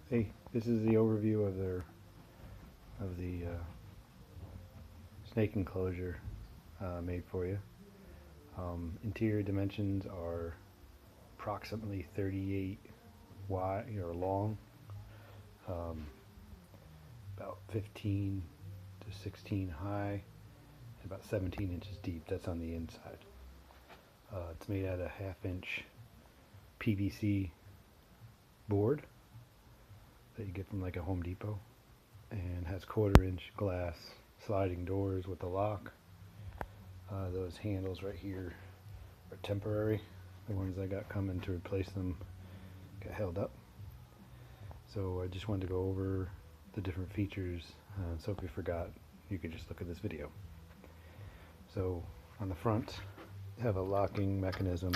Hey, this is the overview of the snake enclosure made for you. Interior dimensions are approximately 38 wide or long, um, about 15 to 16 high, and about 17 inches deep. That's on the inside. It's made out of half-inch PVC board that you get from like a Home Depot, and has 1/4-inch glass sliding doors with a lock. Those handles right here are temporary. The ones I got coming to replace them got held up. So I just wanted to go over the different features, so if you forgot, you could just look at this video. So on the front, you have a locking mechanism.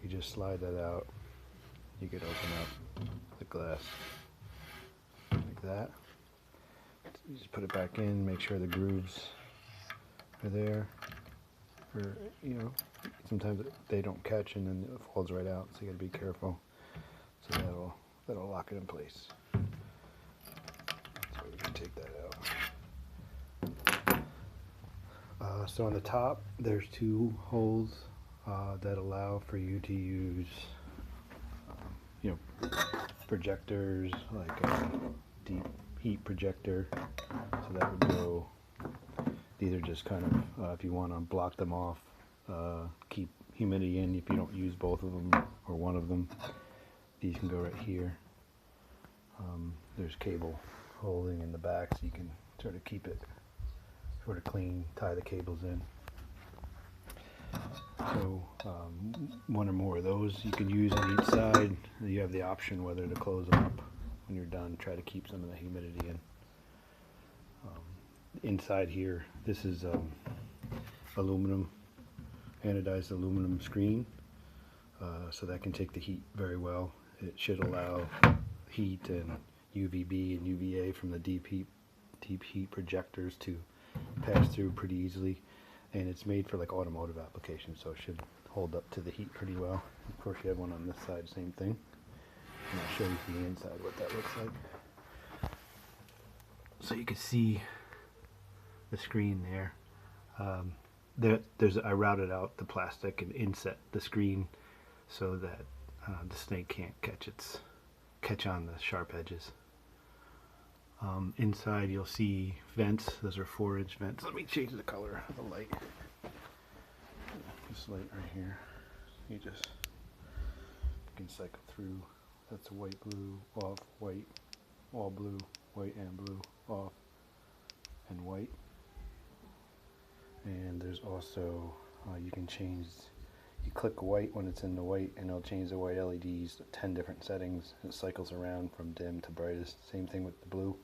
You just slide that out. You could open up the glass like that. You just put it back in, make sure the grooves are there. Or, sometimes they don't catch and then it falls right out, so you gotta be careful. So that'll lock it in place. So we can take that out. So on the top, there's 2 holes that allow for you to use, projectors, like a deep heat projector. So that would go. These are just kind of, if you want to block them off, keep humidity in if you don't use both of them or one of them. These can go right here. There's cable holding in the back, so you can sort of keep it sort of clean, tie the cables in. So one or more of those you can use on each side. You have the option whether to close them up when you're done. Try to keep some of the humidity in. Inside here, this is aluminum, anodized aluminum screen, so that can take the heat very well. It should allow heat and UVB and UVA from the deep heat projectors to pass through pretty easily. And it's made for like automotive applications, so it should hold up to the heat pretty well. Of course, you have one on this side, same thing. And I'll show you from the inside what that looks like. So you can see the screen there. I routed out the plastic and inset the screen so that the snake can't catch on the sharp edges. Inside you'll see vents. Those are 4-inch vents. Let me change the color of the light. This light right here, you can cycle through. That's white, blue, off, white, all blue, white and blue, off, and white. And there's also, you can change, you click white when it's in the white and it'll change the white LEDs to 10 different settings. It cycles around from dim to brightest. Same thing with the blue.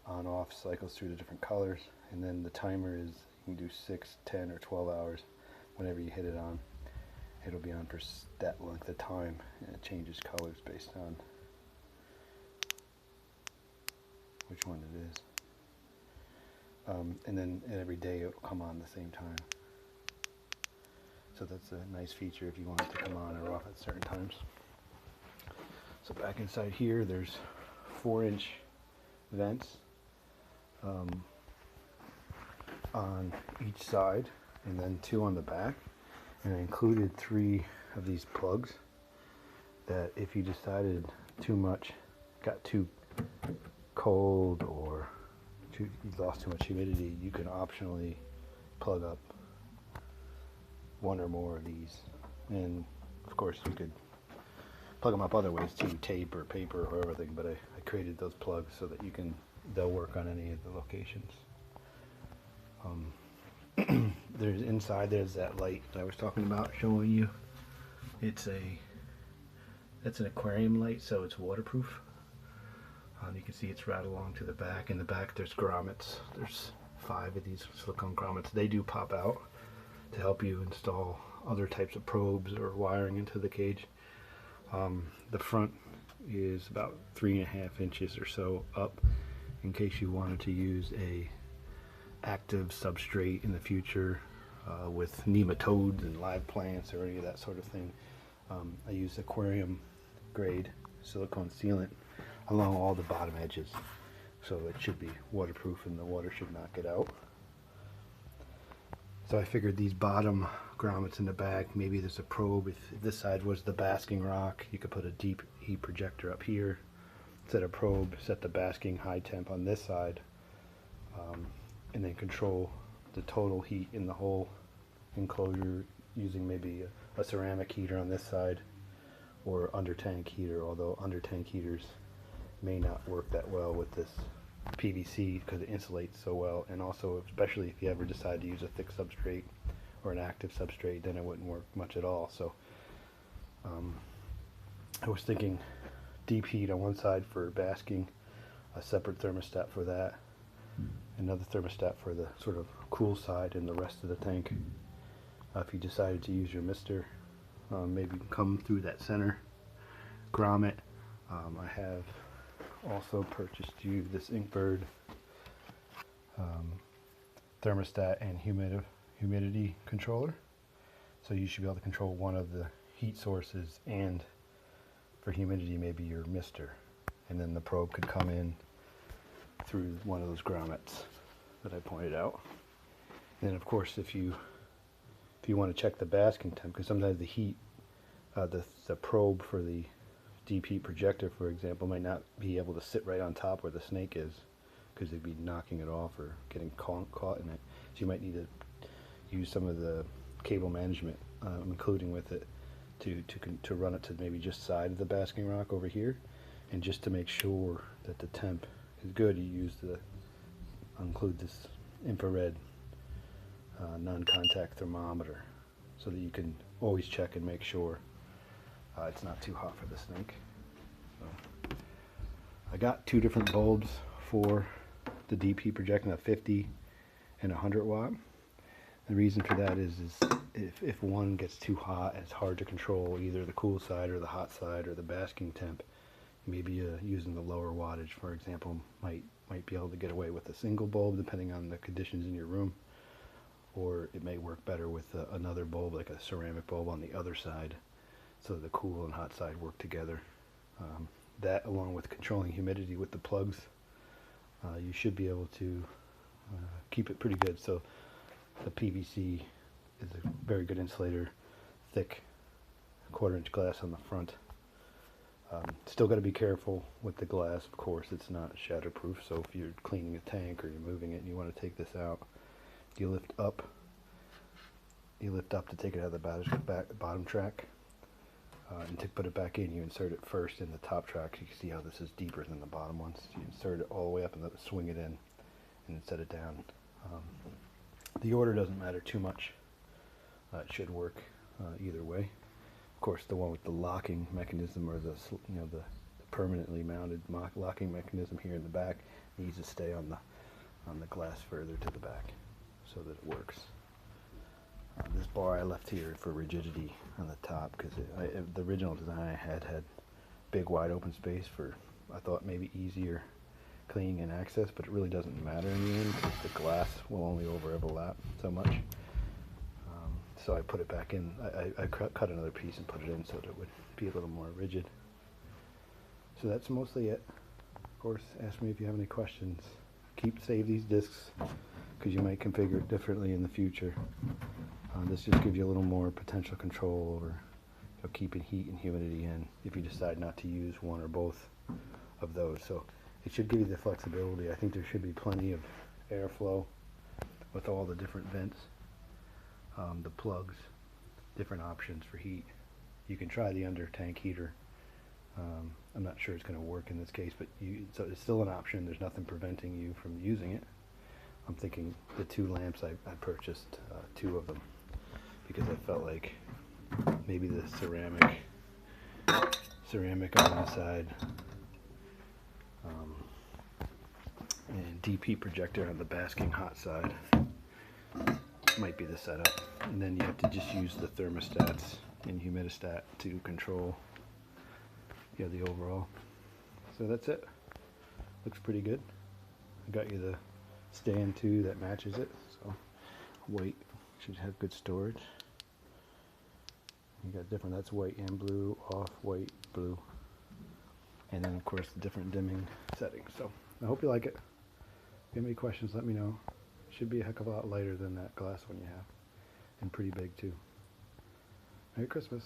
On off cycles through the different colors, and then the timer is, you can do 6, 10, or 12 hours. Whenever you hit it on, it'll be on for that length of time, and it changes colors based on which one it is. And then every day it'll come on the same time. So that's a nice feature if you want it to come on or off at certain times. So back inside here, there's 4-inch vents on each side, and then 2 on the back, and I included 3 of these plugs that if you decided too much, got too cold, or you lost too much humidity, you can optionally plug up 1 or more of these. And of course you could plug them up other ways too, tape or paper or everything, but I created those plugs so that they'll work on any of the locations. There's that light that I was talking about showing you. That's an aquarium light, so it's waterproof. You can see it's right along to the back. In the back there's grommets. There's 5 of these silicone grommets. They do pop out to help you install other types of probes or wiring into the cage. The front is about 3.5 inches or so up, in case you wanted to use a active substrate in the future with nematodes and live plants or any of that sort of thing. I use aquarium grade silicone sealant along all the bottom edges. So it should be waterproof and the water should not get out. So I figured these bottom grommets in the back, maybe there's a probe. If this side was the basking rock, you could put a deep heat projector up here, set a probe, set the basking high temp on this side, and then control the total heat in the whole enclosure using maybe a ceramic heater on this side or under tank heater, although under tank heaters may not work that well with this PVC because it insulates so well, and also especially if you ever decide to use a thick substrate or an active substrate, then it wouldn't work much at all. So I was thinking deep heat on one side for basking, a separate thermostat for that, another thermostat for the sort of cool side and the rest of the tank. If you decided to use your mister, maybe come through that center grommet. I have also purchased you this Inkbird thermostat and humidity controller, so you should be able to control one of the heat sources, and for humidity maybe your mister, and then the probe could come in through one of those grommets that I pointed out. And then of course if you want to check the basking temp, because sometimes the heat, the probe for the deep heat projector, for example, might not be able to sit right on top where the snake is, because they'd be knocking it off or getting caught in it. So you might need to use some of the cable management, including with it, to run it to maybe just side of the basking rock over here, and just to make sure that the temp is good, you include this infrared non-contact thermometer, so that you can always check and make sure it's not too hot for the snake. So I got two different bulbs for the deep heat projector, a 50 and 100 watt. The reason for that is if one gets too hot, it's hard to control either the cool side or the hot side or the basking temp. Maybe using the lower wattage, for example, might be able to get away with a single bulb depending on the conditions in your room, or it may work better with another bulb, like a ceramic bulb on the other side, so the cool and hot side work together. That, along with controlling humidity with the plugs, you should be able to keep it pretty good. So the PVC is a very good insulator, thick 1/4 inch glass on the front. Still got to be careful with the glass, of course. It's not shatterproof, so if you're cleaning a tank or you're moving it and you want to take this out, you lift up to take it out of the bottom track, and to put it back in, you insert it first in the top track. You can see how this is deeper than the bottom ones. You insert it all the way up and then swing it in and then set it down. The order doesn't matter too much. It should work either way. Of course, the one with the locking mechanism, or the permanently mounted locking mechanism here in the back, needs to stay on the glass further to the back so that it works. This bar I left here for rigidity on the top, because the original design I had big wide open space for, I thought, maybe easier cleaning and access, but it really doesn't matter in the end because the glass will only overlap so much. So I put it back in. I cut another piece and put it in so that it would be a little more rigid. So that's mostly it. Of course, ask me if you have any questions. Save these discs, because you might configure it differently in the future. This just gives you a little more potential control over keeping heat and humidity in if you decide not to use one or both of those. So it should give you the flexibility. I think there should be plenty of airflow with all the different vents, the plugs, different options for heat. You can try the under tank heater. I'm not sure it's going to work in this case, but so it's still an option. There's nothing preventing you from using it. I'm thinking the two lamps, I purchased two of them because I felt like maybe the ceramic on one side and deep heat projector on the basking hot side might be the setup. And then you have to just use the thermostats and humidistat to control the overall. So that's it. Looks pretty good. I got you the stand too that matches it, so white should have good storage. You got different, that's white and blue, off white, blue. And then of course the different dimming settings. So I hope you like it. If you have any questions, let me know. Should be a heck of a lot lighter than that glass one you have. And pretty big too. Merry Christmas.